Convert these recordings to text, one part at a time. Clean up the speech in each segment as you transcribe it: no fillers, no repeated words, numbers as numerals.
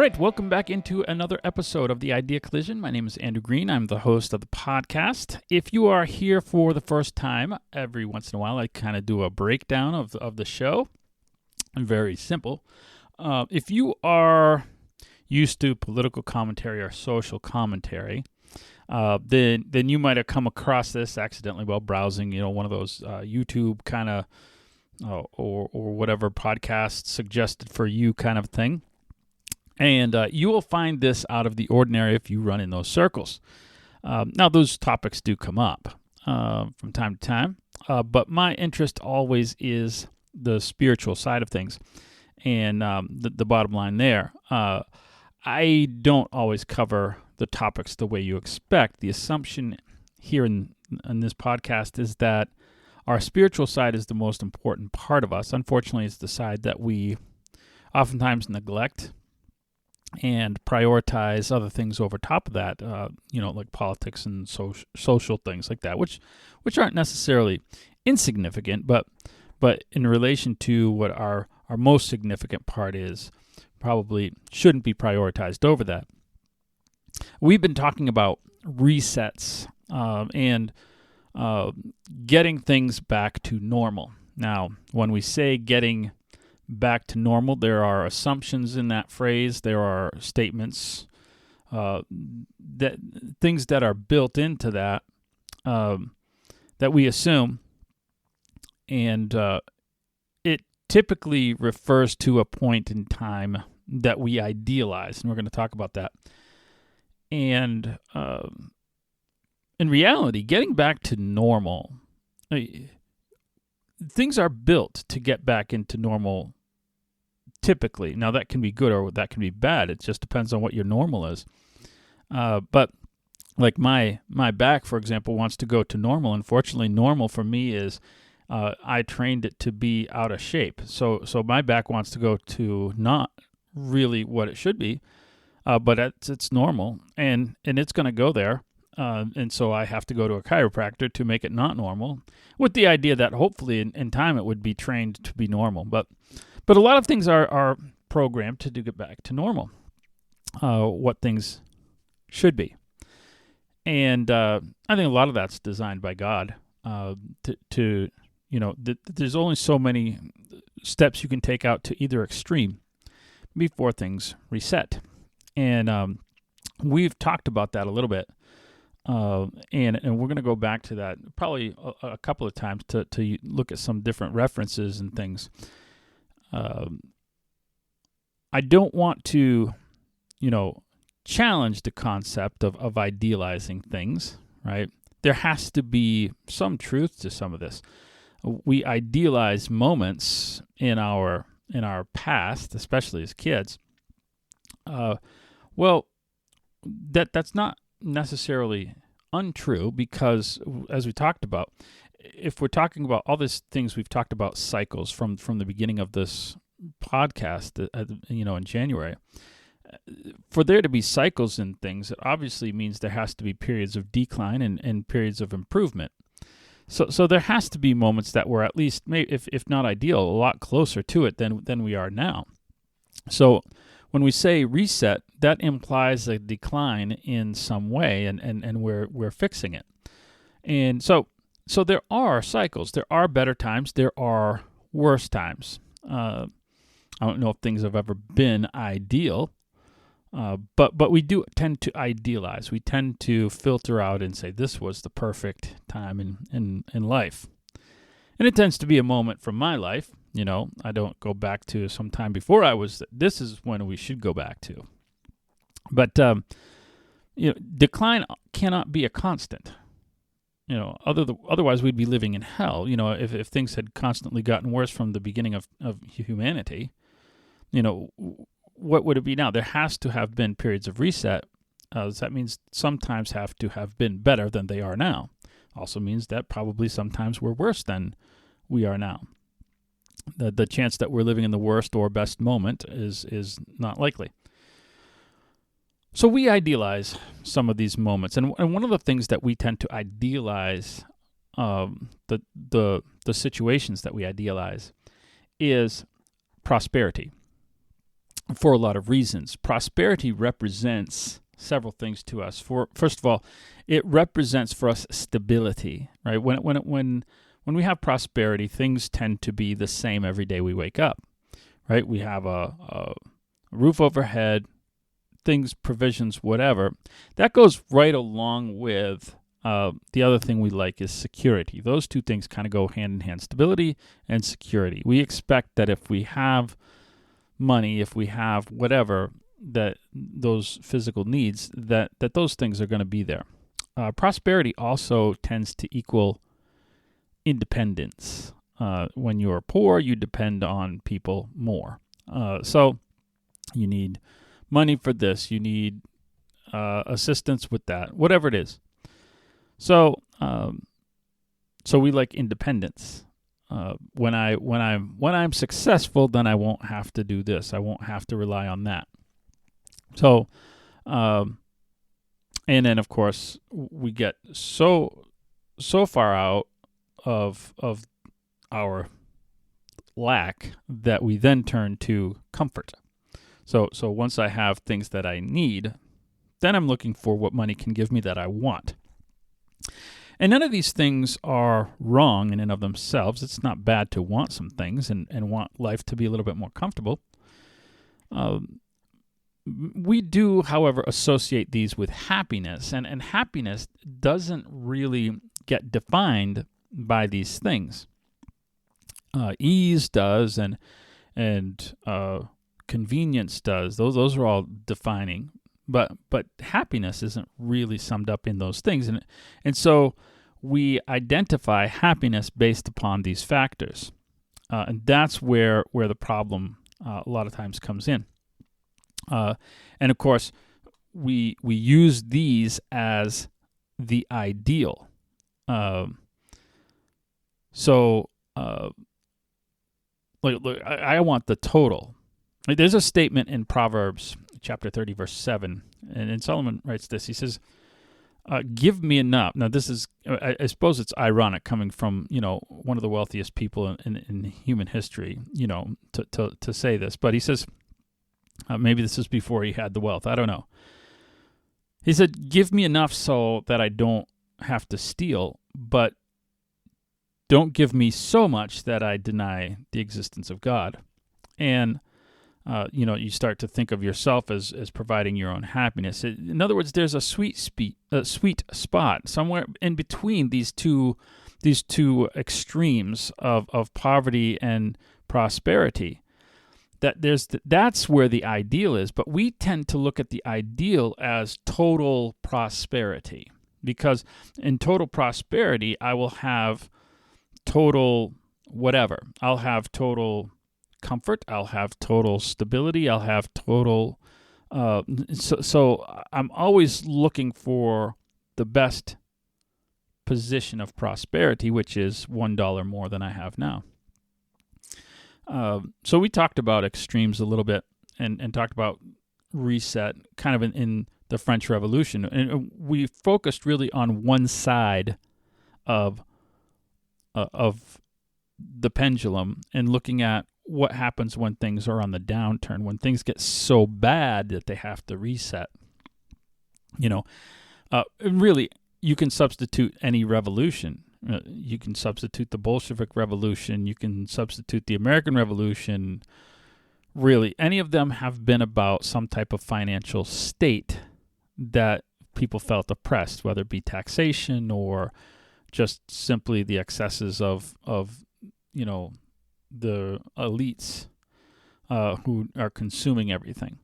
right, welcome back into another episode of the Idea Collision. My name is Andrew Green. I'm the host of the podcast. If you are here for the first time, every once in a while I kind of do a breakdown of the show. Very simple. If you are used to political commentary or social commentary, then you might have come across this accidentally while browsing, one of those YouTube kind of or whatever podcast suggested for you kind of thing. And you will find this out of the ordinary if you run in those circles. Now, those topics do come up from time to time, but my interest always is the spiritual side of things. And the bottom line there, I don't always cover the topics the way you expect. The assumption here in this podcast is that our spiritual side is the most important part of us. Unfortunately, it's the side that we oftentimes neglect and prioritize other things over top of that, like politics and social things like that, which aren't necessarily insignificant, but in relation to what our most significant part is, probably shouldn't be prioritized over that. We've been talking about resets and getting things back to normal. Now, when we say getting back to normal, there are assumptions in that phrase. There are statements, that things that are built into that that we assume, and it typically refers to a point in time that we idealize, and we're going to talk about that. And in reality, getting back to normal, things are built to get back into normal typically. Now, that can be good or that can be bad. It just depends on what your normal is. But like my back, for example, wants to go to normal. Unfortunately, normal for me is I trained it to be out of shape. So my back wants to go to not really what it should be, but it's normal, and it's going to go there. And so I have to go to a chiropractor to make it not normal, with the idea that hopefully in time it would be trained to be normal. But a lot of things are programmed to get back to normal, what things should be. And I think a lot of that's designed by God there's only so many steps you can take out to either extreme before things reset. And we've talked about that a little bit. And we're going to go back to that probably a couple of times to look at some different references and things. I don't want to, challenge the concept of idealizing things, right? There has to be some truth to some of this. We idealize moments in our past, especially as kids. That's not necessarily untrue, because as we talked about, if we're talking about all these things, we've talked about cycles from the beginning of this podcast, in January. For there to be cycles in things, it obviously means there has to be periods of decline and periods of improvement. So there has to be moments that we're at least, maybe if not ideal, a lot closer to it than we are now. So when we say reset, that implies a decline in some way, and we're fixing it. And so there are cycles. There are better times. There are worse times. I don't know if things have ever been ideal, but we do tend to idealize. We tend to filter out and say this was the perfect time in life. And it tends to be a moment from my life. I don't go back to some time before this is when we should go back to. But, decline cannot be a constant. Otherwise we'd be living in hell. If things had constantly gotten worse from the beginning of humanity, what would it be now? There has to have been periods of reset. That means sometimes have to have been better than they are now. Also means that probably sometimes we're worse than we are now. The chance that we're living in the worst or best moment is not likely. So we idealize some of these moments, and one of the things that we tend to idealize, the situations that we idealize, is prosperity. for a lot of reasons. Prosperity represents several things to us. First of all, it represents for us stability, right? When we have prosperity, things tend to be the same every day we wake up, right? We have a roof overhead, things, provisions, whatever. That goes right along with the other thing we like is security. Those two things kind of go hand in hand, stability and security. We expect that if we have money, if we have whatever, that those physical needs, that those things are going to be there. Prosperity also tends to equal independence. When you're poor, you depend on people more. So you need money for this, you need assistance with that, whatever it is. So we like independence. When I'm successful, then I won't have to do this. I won't have to rely on that. So, and then of course we get so far out of our lack that we then turn to comfort. So once I have things that I need, then I'm looking for what money can give me that I want. And none of these things are wrong in and of themselves. It's not bad to want some things and want life to be a little bit more comfortable. We do, however, associate these with happiness, and happiness doesn't really get defined by these things. Ease does, and convenience does. Those are all defining. But happiness isn't really summed up in those things. And so we identify happiness based upon these factors. And that's where the problem a lot of times comes in. And of course, we use these as the ideal. Look, I want the total. There's a statement in Proverbs chapter 30, verse 7, and Solomon writes this. He says, give me enough. Now, this is, I suppose it's ironic coming from, one of the wealthiest people in human history, to say this. But he says, maybe this is before he had the wealth. I don't know. He said, give me enough so that I don't have to steal, but don't give me so much that I deny the existence of God. And you start to think of yourself as providing your own happiness. In other words, there's a sweet spot somewhere in between these two extremes of poverty and prosperity. That's where the ideal is. But we tend to look at the ideal as total prosperity, because in total prosperity, I will have total whatever. I'll have total comfort, I'll have total stability, I'll have total so I'm always looking for the best position of prosperity, which is $1 more than I have now. So we talked about extremes a little bit and talked about reset kind of in the French Revolution, and we focused really on one side of the pendulum and looking at what happens when things are on the downturn, when things get so bad that they have to reset. Really, you can substitute any revolution. You can substitute the Bolshevik Revolution. You can substitute the American Revolution. Really, any of them have been about some type of financial state that people felt oppressed, whether it be taxation or just simply the excesses of the elites who are consuming everything.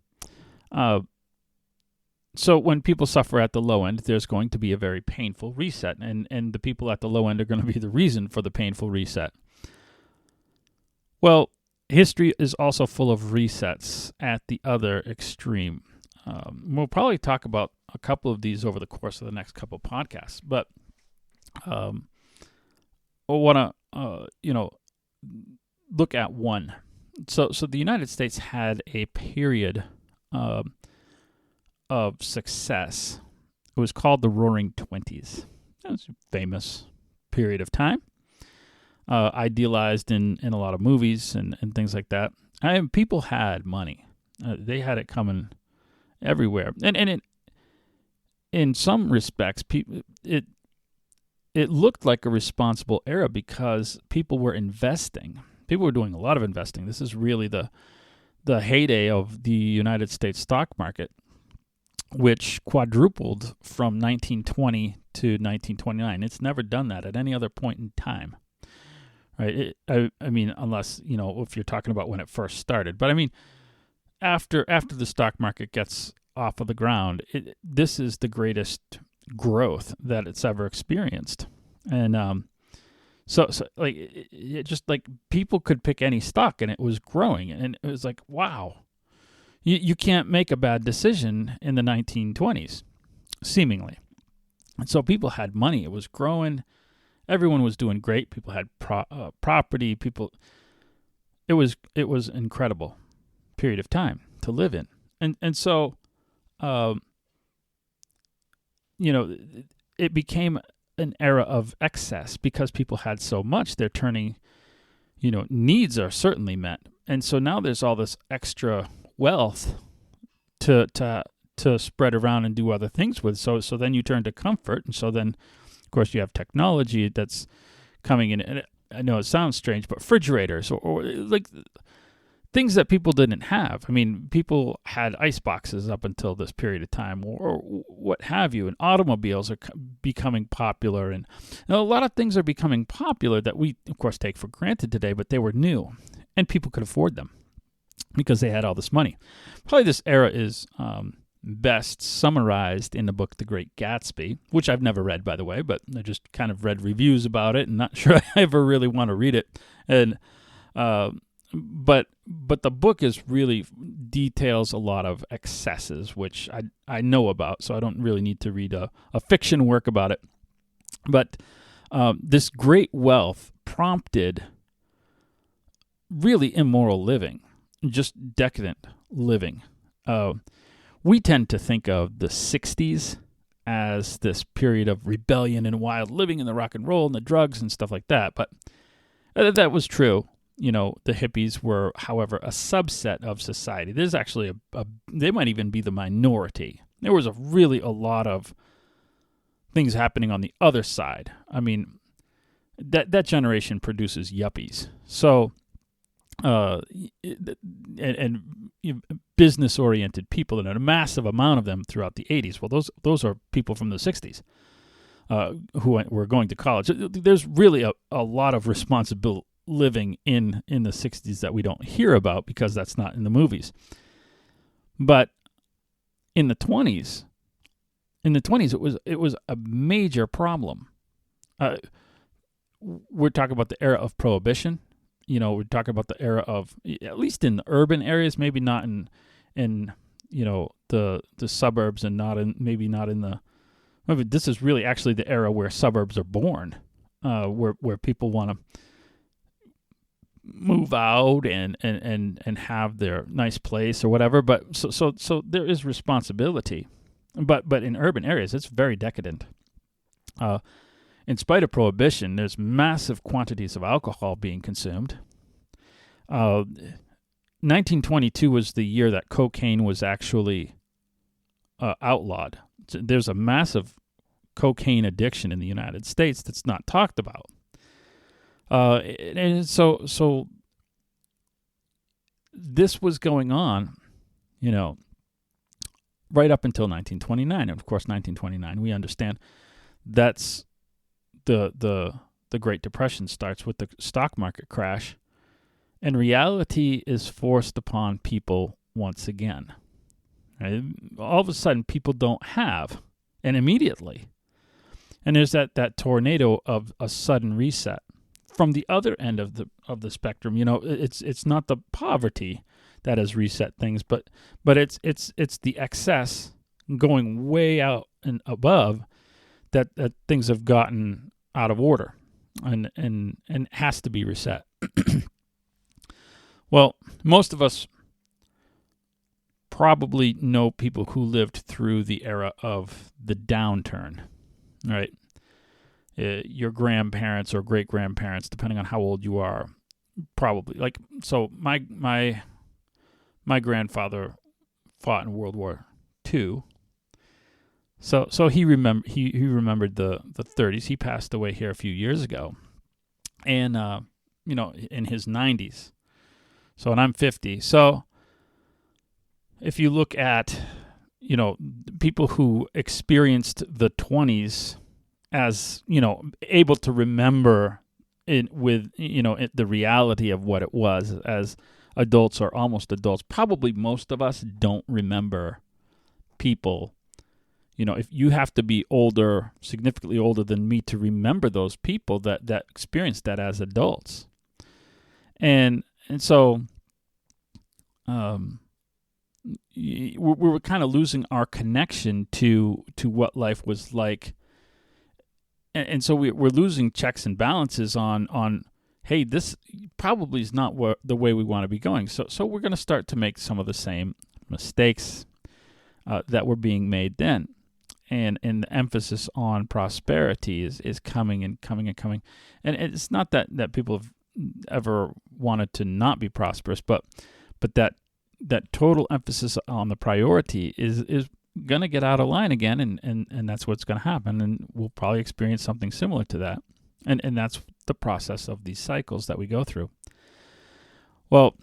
So when people suffer at the low end, there's going to be a very painful reset, and the people at the low end are going to be the reason for the painful reset. Well, history is also full of resets at the other extreme. We'll probably talk about a couple of these over the course of the next couple of podcasts, but I want to, look at one. So the United States had a period of success. It was called the Roaring Twenties. It was a famous period of time, idealized in a lot of movies and things like that. People had money. They had it coming everywhere, and in some respects, it looked like a responsible era because people were investing. People were doing a lot of investing. This is really the heyday of the United States stock market, which quadrupled from 1920 to 1929. It's never done that at any other point in time, right? I mean, unless, if you're talking about when it first started. But I mean, after the stock market gets off of the ground, this is the greatest growth that it's ever experienced. And so like it just like people could pick any stock and it was growing, and it was like, wow, you can't make a bad decision in the 1920s, seemingly. And so people had money. It was growing. Everyone was doing great. People had property. It was incredible period of time to live in. And so, it became an era of excess because people had so much. They're turning, needs are certainly met. And so now there's all this extra wealth to spread around and do other things with. So then you turn to comfort. And so then, of course, you have technology that's coming in. And I know it sounds strange, but refrigerators or like things that people didn't have. I mean, people had ice boxes up until this period of time, or what have you. And automobiles are becoming popular, and a lot of things are becoming popular that we, of course, take for granted today. But they were new, and people could afford them because they had all this money. Probably this era is best summarized in the book The Great Gatsby, which I've never read, by the way, but I just kind of read reviews about it and not sure I ever really want to read it. And but the book is really details a lot of excesses, which I know about, so I don't really need to read a fiction work about it. But this great wealth prompted really immoral living, just decadent living. We tend to think of the 60s as this period of rebellion and wild living and the rock and roll and the drugs and stuff like that. But that was true. The hippies were, however, a subset of society. There's actually they might even be the minority. There was a lot of things happening on the other side. I mean, that generation produces yuppies. So, and business-oriented people, and a massive amount of them throughout the 80s. Well, those are people from the 60s who were going to college. There's really a lot of responsible living in the 60s that we don't hear about because that's not in the movies. But in the 20s, it was a major problem. We're talking about the era of Prohibition. We're talking about the era of, at least in the urban areas, maybe not in the suburbs, and maybe this is really actually the era where suburbs are born, where people want to move out and have their nice place or whatever. But so there is responsibility, but in urban areas it's very decadent. In spite of Prohibition, there's massive quantities of alcohol being consumed. 1922 was the year that cocaine was actually outlawed. There's a massive cocaine addiction in the United States that's not talked about. And so this was going on, right up until 1929. And of course, 1929, we understand that's the Great Depression starts with the stock market crash, and reality is forced upon people once again. Right? All of a sudden, people don't have, and immediately. And there's that tornado of a sudden reset. From the other end of the spectrum, it's not the poverty that has reset things, but it's the excess going way out and above that things have gotten out of order and has to be reset. Well, most of us probably know people who lived through the era of the downturn, right? Your grandparents or great-grandparents, depending on how old you are, probably. So my my grandfather fought in World War II. So he remembered the 30s. He passed away here a few years ago, and in his 90s. So, and I'm 50. So if you look at people who experienced the 20s as able to remember it with the reality of what it was as adults or almost adults, probably most of us don't remember people. If you have to be older, significantly older than me to remember those people that experienced that as adults. And so we were kind of losing our connection to what life was like. And so we're losing checks and balances on hey, this probably is not the way we want to be going. So we're going to start to make some of the same mistakes that were being made then. And the emphasis on prosperity is coming and coming and coming. And it's not that people have ever wanted to not be prosperous, but that total emphasis on the priority is going to get out of line again, and that's what's going to happen. And we'll probably experience something similar to that. And that's the process of these cycles that we go through. Well,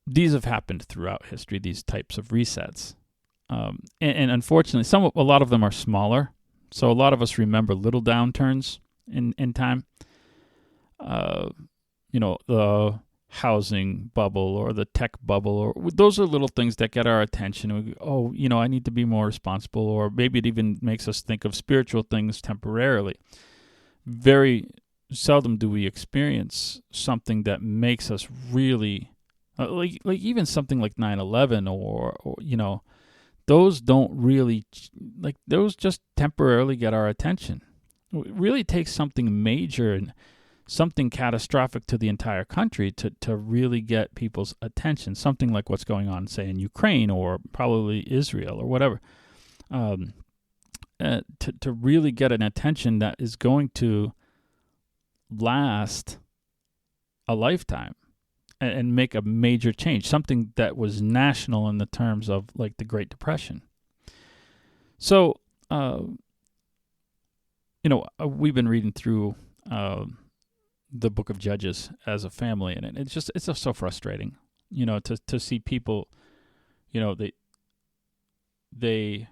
these have happened throughout history, these types of resets. And unfortunately, a lot of them are smaller. So a lot of us remember little downturns in time. The housing bubble or the tech bubble, or those are little things that get our attention. We go, I need to be more responsible, or maybe it even makes us think of spiritual things temporarily. Very seldom do we experience something that makes us really, like even something like 9/11 or those don't really, those just temporarily get our attention. It really takes something major and something catastrophic to the entire country to really get people's attention. Something like what's going on, say, in Ukraine or probably Israel or whatever, to really get an attention that is going to last a lifetime and make a major change, something that was national in the terms of like the Great Depression. So, we've been reading through the book of Judges as a family, and it's just so frustrating, to see people, they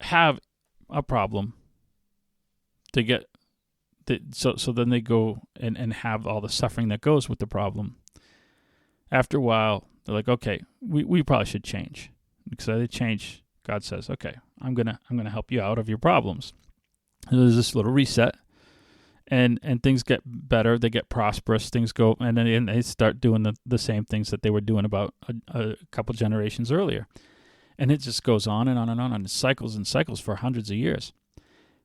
have a problem. So then they go and have all the suffering that goes with the problem. After a while, they're like, okay, we probably should change. Because they change, God says, okay, I'm gonna help you out of your problems. And there's this little reset, and things get better. They get prosperous. Things go, and then they start doing the same things that they were doing about a couple generations earlier. And it just goes on and on and on, and cycles and cycles for hundreds of years.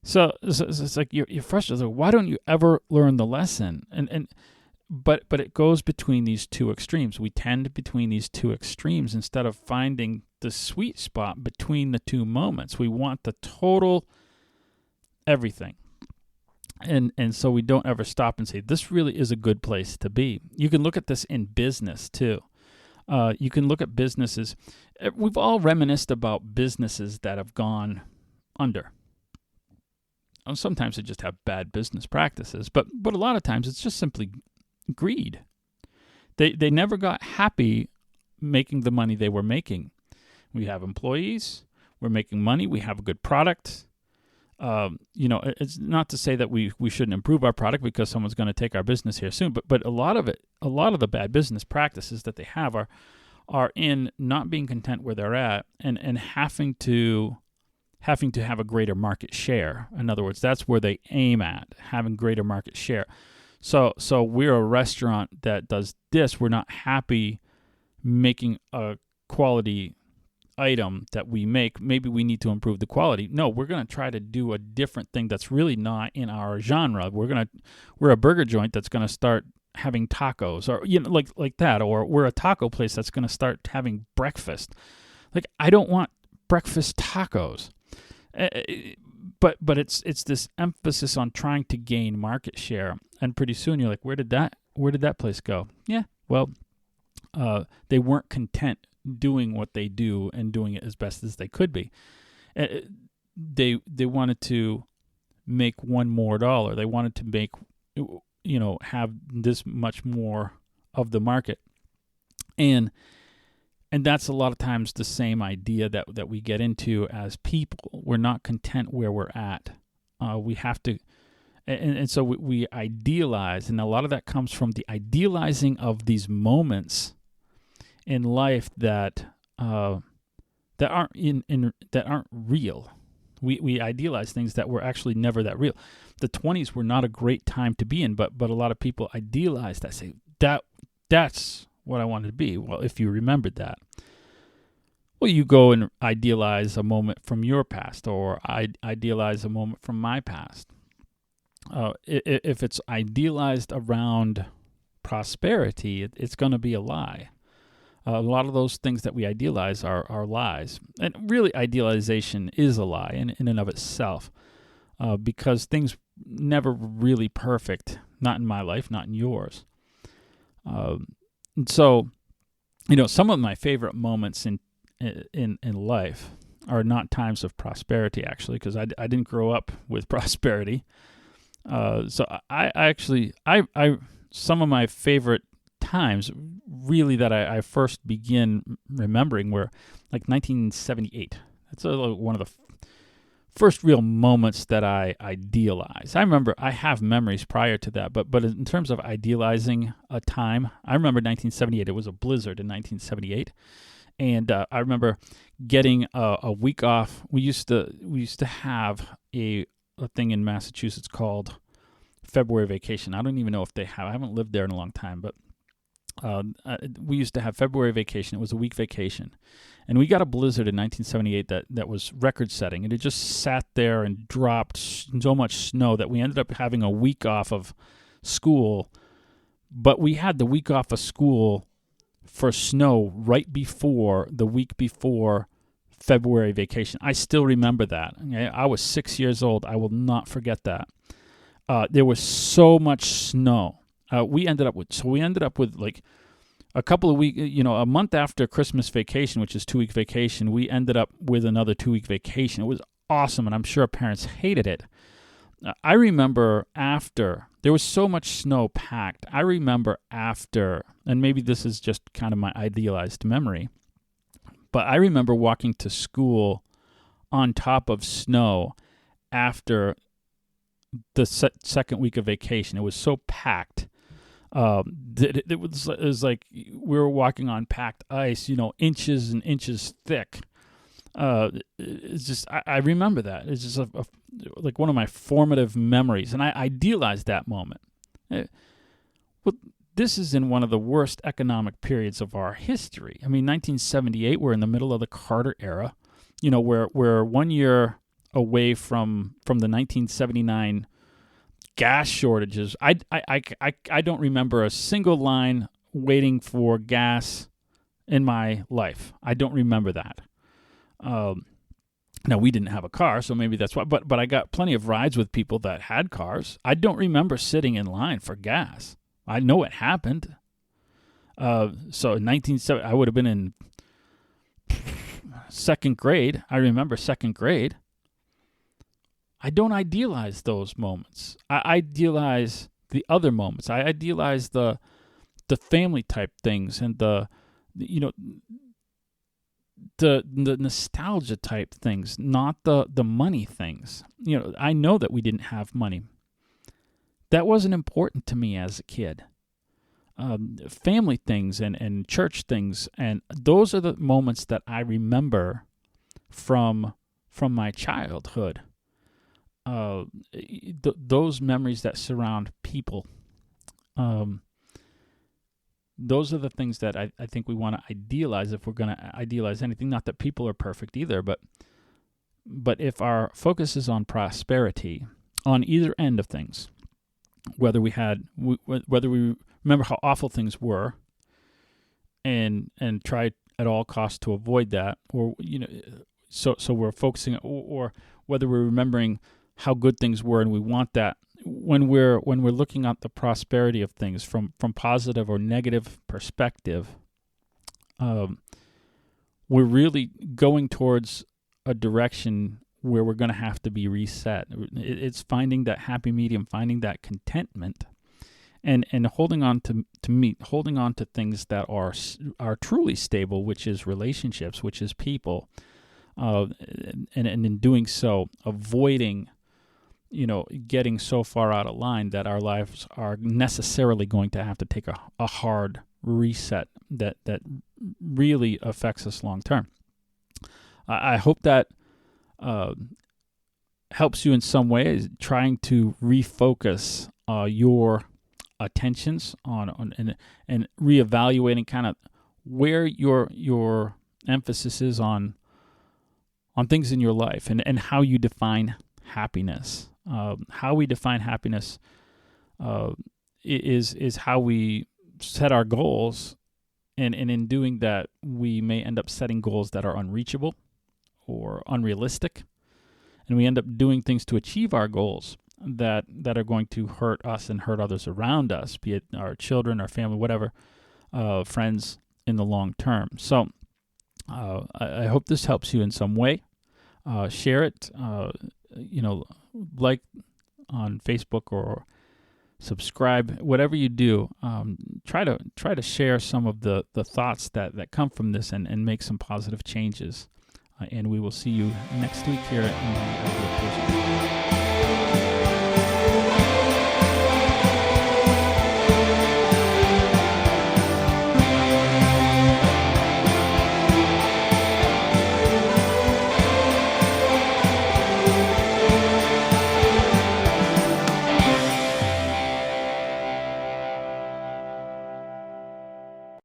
So it's like you're frustrated. Why don't you ever learn the lesson? But it goes between these two extremes. We tend between these two extremes instead of finding the sweet spot between the two moments. We want the total everything. And so we don't ever stop and say, this really is a good place to be. You can look at this in business too. You can look at businesses. We've all reminisced about businesses that have gone under. Sometimes they just have bad business practices, but a lot of times it's just simply greed. They never got happy making the money they were making. We have employees, we're making money, we have a good product. It's not to say that we shouldn't improve our product because someone's going to take our business here soon, but a lot of the bad business practices that they have are in not being content where they're at and having to have a greater market share. In other words, that's where they aim at, having greater market share. So we're a restaurant that does this. We're not happy making a quality item that we make. Maybe we need to improve the quality. No, we're going to try to do a different thing that's really not in our genre. We're a burger joint that's going to start having tacos, or like that, or we're a taco place that's going to start having breakfast. Like, I don't want breakfast tacos. But it's this emphasis on trying to gain market share, and pretty soon you're like, where did that place go? Yeah, well, They weren't content doing what they do and doing it as best as they could be. They wanted to make one more dollar. They wanted to make, have this much more of the market. And that's a lot of times the same idea that we get into as people. We're not content where we're at. We have to, and so we idealize, and a lot of that comes from the idealizing of these moments in life that aren't that aren't real. We idealize things that were actually never that real. The 20s were not a great time to be in, but a lot of people idealize that, say that's what I wanted to be. Well, if you remembered that, well, you go and idealize a moment from your past, or I idealize a moment from my past. If it's idealized around prosperity, it's going to be a lie. A lot of those things that we idealize are lies. And really, idealization is a lie in and of itself, because things never really perfect, not in my life, not in yours. And so, some of my favorite moments in life are not times of prosperity, actually, because I didn't grow up with prosperity. So I some of my favorite times really that I first begin remembering were like 1978. That's one of the first real moments that I idealize. I remember I have memories prior to that, but in terms of idealizing a time, I remember 1978. It was a blizzard in 1978, and I remember getting a week off. We used to have a thing in Massachusetts called February vacation. I don't even know if they have. I haven't lived there in a long time, but we used to have February vacation. It was a week vacation. And we got a blizzard in 1978 that was record-setting. And it just sat there and dropped so much snow that we ended up having a week off of school. But we had the week off of school for snow right before the week before February vacation. I still remember that. Okay? I was 6 years old. I will not forget that. There was so much snow. We ended up with like a couple of weeks, a month after Christmas vacation, which is 2-week vacation, we ended up with another 2-week vacation. It was awesome, and I'm sure parents hated it. I remember after, there was so much snow packed. I remember after, and maybe this is just kind of my idealized memory, but I remember walking to school on top of snow after the second week of vacation. It was so packed. It was like we were walking on packed ice, inches and inches thick. It's just, I remember that. It's just like one of my formative memories, and I idealized that moment. Well, this is in one of the worst economic periods of our history. I mean, 1978, we're in the middle of the Carter era, we're 1 year away from the 1979 gas shortages. I don't remember a single line waiting for gas in my life. I don't remember that. Now, we didn't have a car, so maybe that's why. But I got plenty of rides with people that had cars. I don't remember sitting in line for gas. I know it happened. So in 1970, I would have been in second grade. I remember second grade. I don't idealize those moments. I idealize the other moments. I idealize the family type things and the nostalgia type things, not the money things. I know that we didn't have money. That wasn't important to me as a kid. Family things and church things, and those are the moments that I remember from my childhood. Those memories that surround people, those are the things that I think we want to idealize if we're going to idealize anything. Not that people are perfect either, but if our focus is on prosperity on either end of things, whether we remember how awful things were and try at all costs to avoid that, or so we're focusing, or whether we're remembering how good things were and we want that. When we're looking at the prosperity of things from positive or negative perspective, we're really going towards a direction where we're going to have to be reset. It's finding that happy medium, finding that contentment, and holding on holding on to things that are truly stable, which is relationships, which is people, and in doing so, avoiding, getting so far out of line that our lives are necessarily going to have to take a hard reset that really affects us long term. I hope that helps you in some way, trying to refocus your attentions on and reevaluating kind of where your emphasis is on things in your life and how you define happiness. How we define happiness is how we set our goals, and in doing that, we may end up setting goals that are unreachable or unrealistic, and we end up doing things to achieve our goals that are going to hurt us and hurt others around us, be it our children, our family, whatever, friends in the long term. So I hope this helps you in some way. Share it, like on Facebook or subscribe, whatever you do. Try to share some of the thoughts that come from this and make some positive changes. And we will see you next week here in the Ideal-ology.